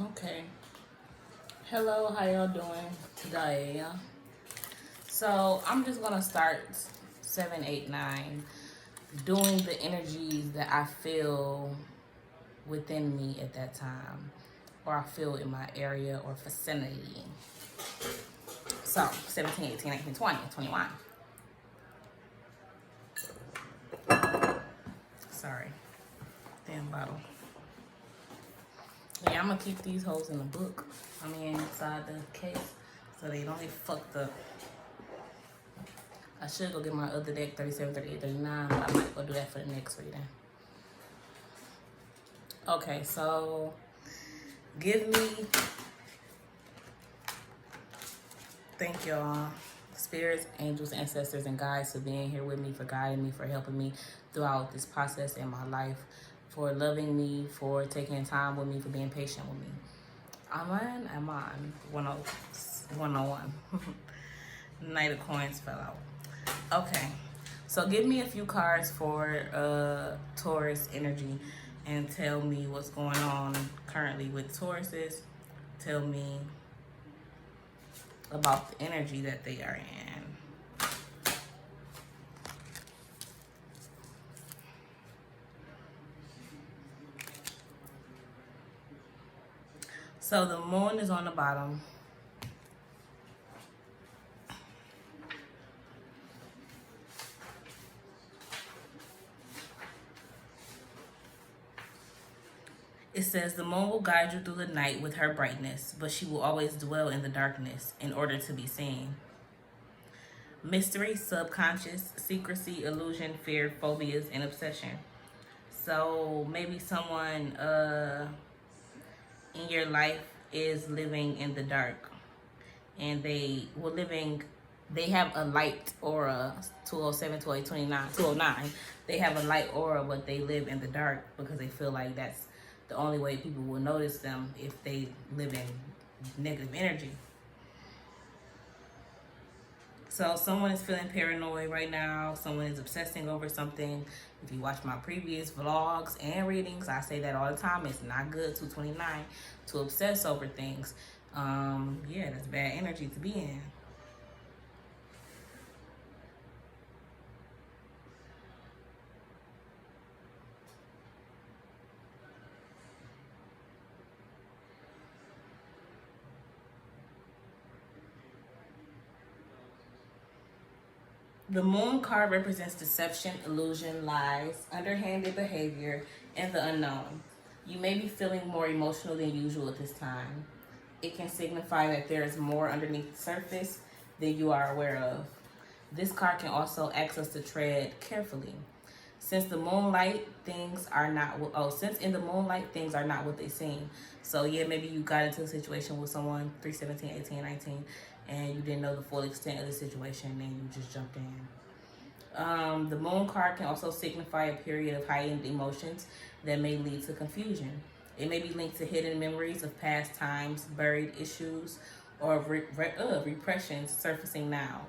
Okay. Hello, how y'all doing today? So I'm just gonna start 7, 8, 9, doing the energies that I feel within me at that time, or I feel in my area or vicinity. So 17, 18, 19, 20, 21. Sorry, damn bottle. Yeah, I'm gonna keep these holes in the book. I mean, inside the case, so they don't get fucked up. I should go get my other deck, 37, 38, 39, but I might go do that for the next reading. Okay, so give me, thank y'all, spirits, angels, ancestors, and guides for being here with me, for guiding me, for helping me throughout this process in my life, for loving me, for taking time with me, for being patient with me. I'm on 101. Knight of Coins fell out. Okay, so give me a few cards for Taurus energy and tell me what's going on currently with Tauruses. Tell me about the energy that they are in. So the moon is on the bottom. It says the moon will guide you through the night with her brightness, but she will always dwell in the darkness in order to be seen. Mystery, subconscious, secrecy, illusion, fear, phobias, and obsession. So maybe someone in your life is living in the dark, and they have a light aura. 207, 208, 29, 209. They have a light aura, but they live in the dark because they feel like that's the only way people will notice them if they live in negative energy. So someone is feeling paranoid right now. Someone is obsessing over something. If you watch my previous vlogs and readings, I say that all the time. It's not good, 229, to obsess over things. Yeah, that's bad energy to be in. The moon card represents deception, illusion, lies, underhanded behavior, and the unknown. You may be feeling more emotional than usual at this time. It can signify that there is more underneath the surface than you are aware of. This card can also ask us to tread carefully. Since the moonlight, things are not. Since in the moonlight, things are not what they seem. So yeah, maybe you got into a situation with someone 317, 18, 19, and you didn't know the full extent of the situation, and you just jumped in. The moon card can also signify a period of heightened emotions that may lead to confusion. It may be linked to hidden memories of past times, buried issues, or repressions surfacing now,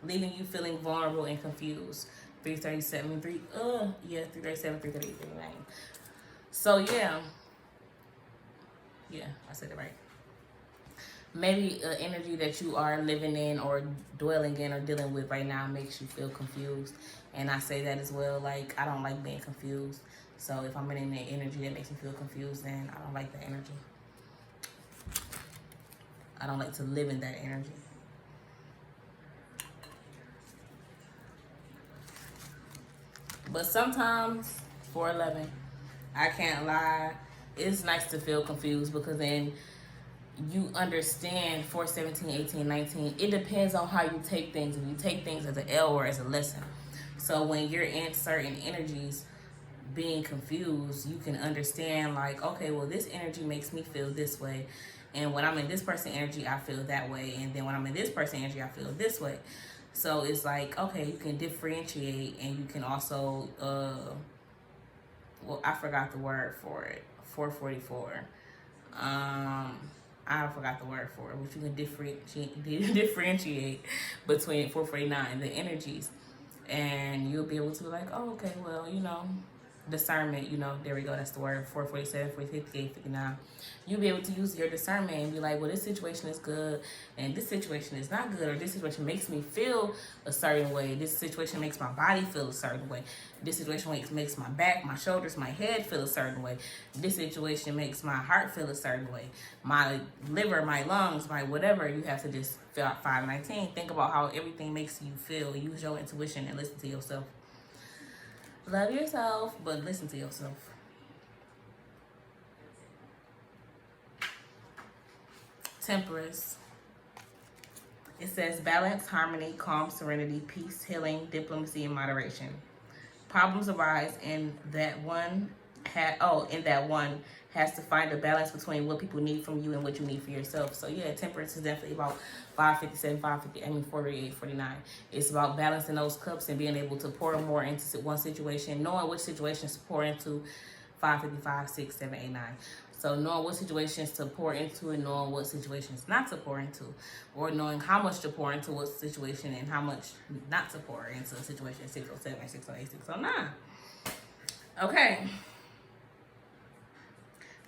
leaving you feeling vulnerable and confused. 337, 337, 338, 39. So yeah, I said it right. Maybe an energy that you are living in or dwelling in or dealing with right now makes you feel confused. And I say that as well. Like, I don't like being confused. So if I'm in an energy that makes me feel confused, then I don't like that energy. I don't like to live in that energy. But sometimes, 411, I can't lie, it's nice to feel confused because then you understand 417, 18, 19. It depends on how you take things. If you take things as an L or as a lesson. So when you're in certain energies being confused, you can understand like, okay, well, this energy makes me feel this way. And when I'm in this person energy, I feel that way. And then when I'm in this person energy, I feel this way. So it's like, okay, you can differentiate, and you can also, well, I forgot the word for it, 444. I forgot the word for it, but you can differentiate between 449, the energies. And you'll be able to be like, oh, okay, well, discernment, you know, there we go, that's the word, 447, 458, 59. You'll be able to use your discernment and be like, well, this situation is good and this situation is not good, or this situation makes me feel a certain way, this situation makes my body feel a certain way, this situation makes my back, my shoulders, my head feel a certain way, this situation makes my heart feel a certain way, my liver, my lungs, my whatever. You have to just fill out 519, think about how everything makes you feel, use your intuition and listen to yourself. Love yourself, but listen to yourself. Temperance. It says balance, harmony, calm, serenity, peace, healing, diplomacy, and moderation. Problems arise in that one has to find a balance between what people need from you and what you need for yourself. So yeah, temperance is definitely about 557, 48, 49. It's about balancing those cups and being able to pour more into one situation, knowing which situations to pour into. 555, 6, 7, 8, 9. So knowing what situations to pour into and knowing what situations not to pour into, or knowing how much to pour into what situation and how much not to pour into a situation. 607, 608, 609. Okay.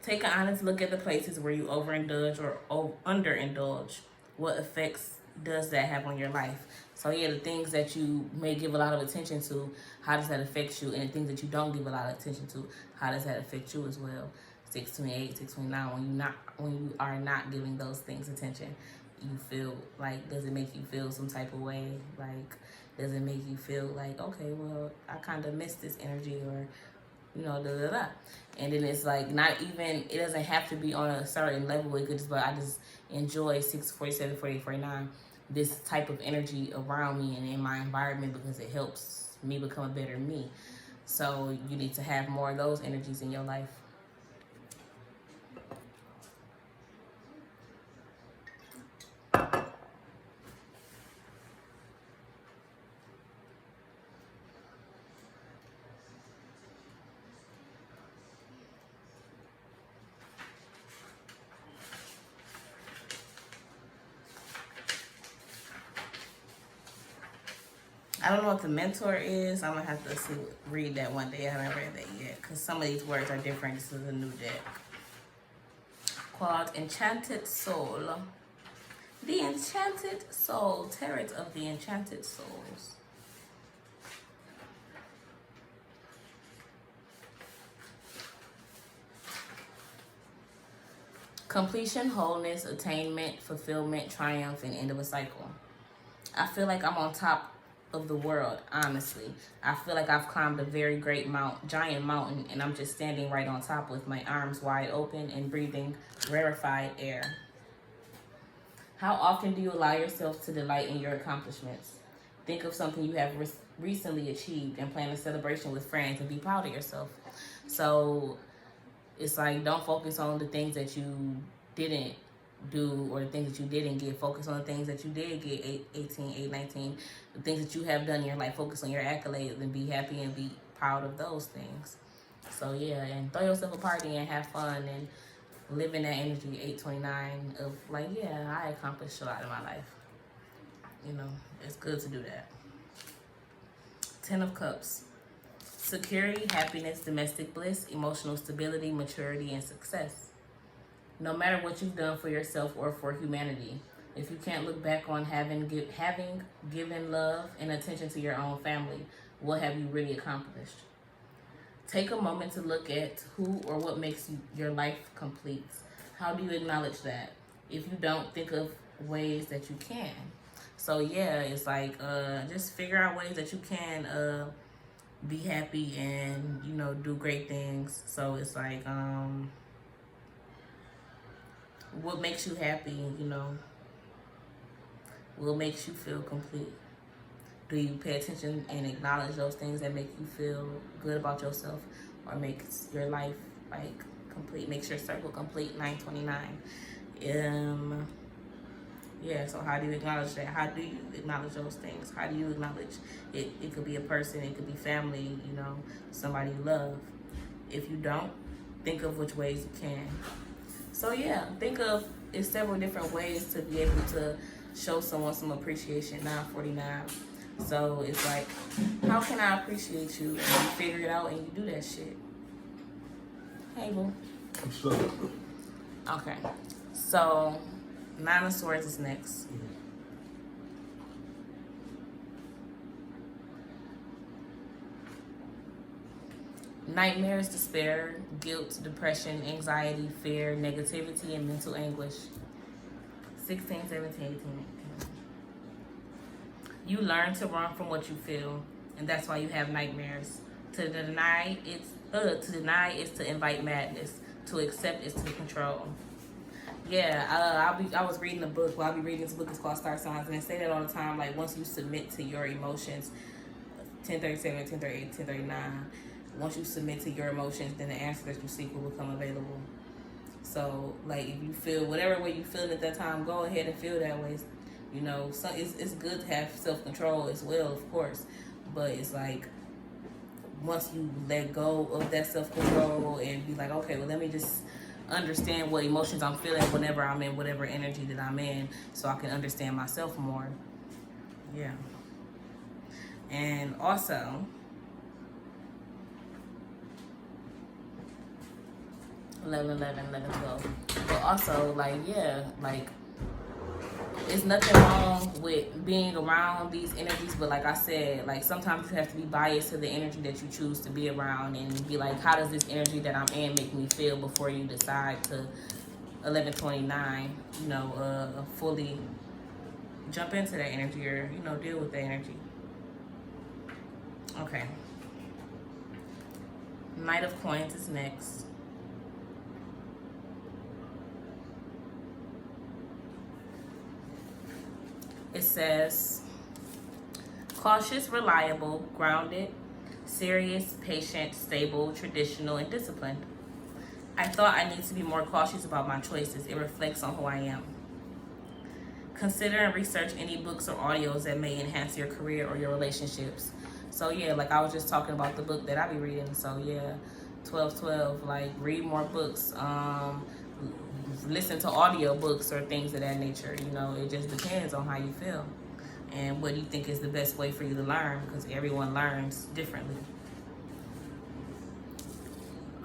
Take an honest look at the places where you overindulge or underindulge. What effects does that have on your life? So yeah, the things that you may give a lot of attention to, how does that affect you? And the things that you don't give a lot of attention to, how does that affect you as well? 628, 629, when you are not giving those things attention, you feel like, does it make you feel some type of way? Like, does it make you feel like, okay, well, I kind of miss this energy, or you know, da da da. And then it's like, not even, it doesn't have to be on a certain level. It could just, but I just enjoy 647, 48, 49, this type of energy around me and in my environment, because it helps me become a better me. So you need to have more of those energies in your life. I don't know what the mentor is. I'm gonna have to read that one day. I haven't read that yet, because some of these words are different. This is a new deck called Enchanted Soul. The Enchanted Soul, Tarot of the Enchanted Souls. Completion, wholeness, attainment, fulfillment, triumph, and end of a cycle. I feel like I'm on top of the world, honestly. I feel like I've climbed a very great giant mountain, and I'm just standing right on top with my arms wide open and breathing rarefied air. How often do you allow yourself to delight in your accomplishments? Think of something you have recently achieved and plan a celebration with friends and be proud of yourself. So it's like, don't focus on the things that you didn't do or the things that you didn't get. Focus on the things that you did get, 18, 8, 19. The things that you have done in your life. Focus on your accolades and be happy and be proud of those things. So yeah, and throw yourself a party and have fun and live in that energy, 829, of like, yeah, I accomplished a lot in my life. You know, it's good to do that. 10 of Cups. Security, happiness, domestic bliss, emotional stability, maturity, and success. No matter what you've done for yourself or for humanity, if you can't look back on having given love and attention to your own family, what have you really accomplished? Take a moment to look at who or what makes your life complete. How do you acknowledge that? If you don't, think of ways that you can. So yeah, it's like, just figure out ways that you can be happy and, you know, do great things. So it's like, what makes you happy, you know, what makes you feel complete? Do you pay attention and acknowledge those things that make you feel good about yourself, or makes your life like complete, makes your circle complete? 929. Yeah, so how do you acknowledge that? How do you acknowledge those things? How do you acknowledge it? It could be a person, it could be family, you know, somebody you love. If you don't, think of which ways you can. So yeah, think of, it's several different ways to be able to show someone some appreciation. 949. So it's like, how can I appreciate you? And you figure it out and you do that shit. Hey, boo. What's up? Okay. So, Nine of Swords is next. Nightmares, despair, guilt, depression, anxiety, fear, negativity, and mental anguish. 16, 17, 18. You learn to run from what you feel, and that's why you have nightmares. To deny is to invite madness. To accept is to control. Yeah, I was reading a book. Well, I'll be reading this book. It's called Star Signs, and they say that all the time. Like, once you submit to your emotions, 1037, 1038, 1039. Once you submit to your emotions, then the answer that you seek will become available. So, like, if you feel whatever way you feel at that time, go ahead and feel that way. You know, so it's good to have self-control as well, of course. But it's like, once you let go of that self-control and be like, okay, well, let me just understand what emotions I'm feeling whenever I'm in whatever energy that I'm in, so I can understand myself more. Yeah. And also, 11, 12. But also, like, yeah, like, it's nothing wrong with being around these energies, but like I said, like, sometimes you have to be biased to the energy that you choose to be around and be like, how does this energy that I'm in make me feel before you decide to 1129, you know, fully jump into that energy or, you know, deal with the energy. Okay. Knight of Coins is next. It says, cautious, reliable, grounded, serious, patient, stable, traditional, and disciplined. I thought I need to be more cautious about my choices. It reflects on who I am. Consider and research any books or audios that may enhance your career or your relationships. So yeah, like I was just talking about the book that I be reading. So yeah, 12, like, read more books. Listen to audio books or things of that nature. You know, it just depends on how you feel and what you think is the best way for you to learn, because everyone learns differently.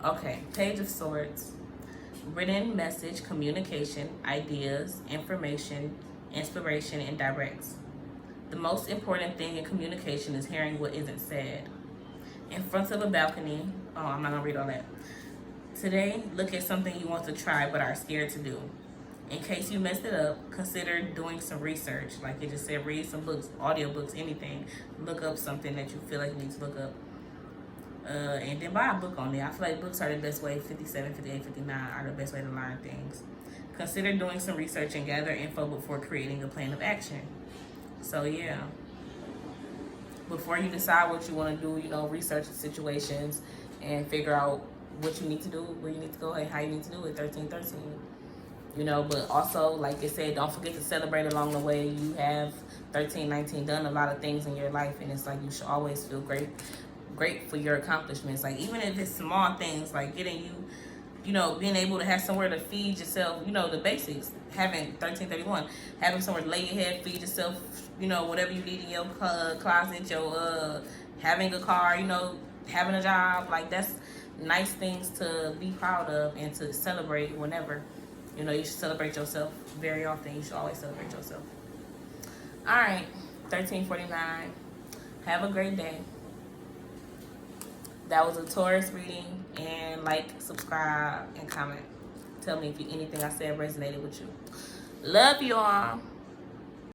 Okay, Page of Swords. Written message, communication, ideas, information, inspiration, and directs. The most important thing in communication is hearing what isn't said. In front of a balcony, I'm not gonna read all that. Today, look at something you want to try but are scared to do. In case you messed it up, consider doing some research. Like it just said, read some books, audiobooks, anything. Look up something that you feel like you need to look up. And then buy a book on it. I feel like books are the best way. 57, 58, 59 are the best way to learn things. Consider doing some research and gather info before creating a plan of action. So yeah, before you decide what you want to do, you know, research the situations and figure out what you need to do, where you need to go, and how you need to do it. 1313. You know, but also, like I said, don't forget to celebrate along the way. You have 1319 done a lot of things in your life, and it's like you should always feel great for your accomplishments. Like, even if it's small things, like getting you know, being able to have somewhere to feed yourself, you know, the basics. Having 1331, having somewhere to lay your head, feed yourself, you know, whatever you need in your closet, your having a car, you know, having a job. Like, that's nice things to be proud of and to celebrate whenever. You know, you should celebrate yourself very often. You should always celebrate yourself. All right, 1349. Have a great day. That was a Taurus reading. And like, subscribe, and comment. Tell me if anything I said resonated with you. Love you all.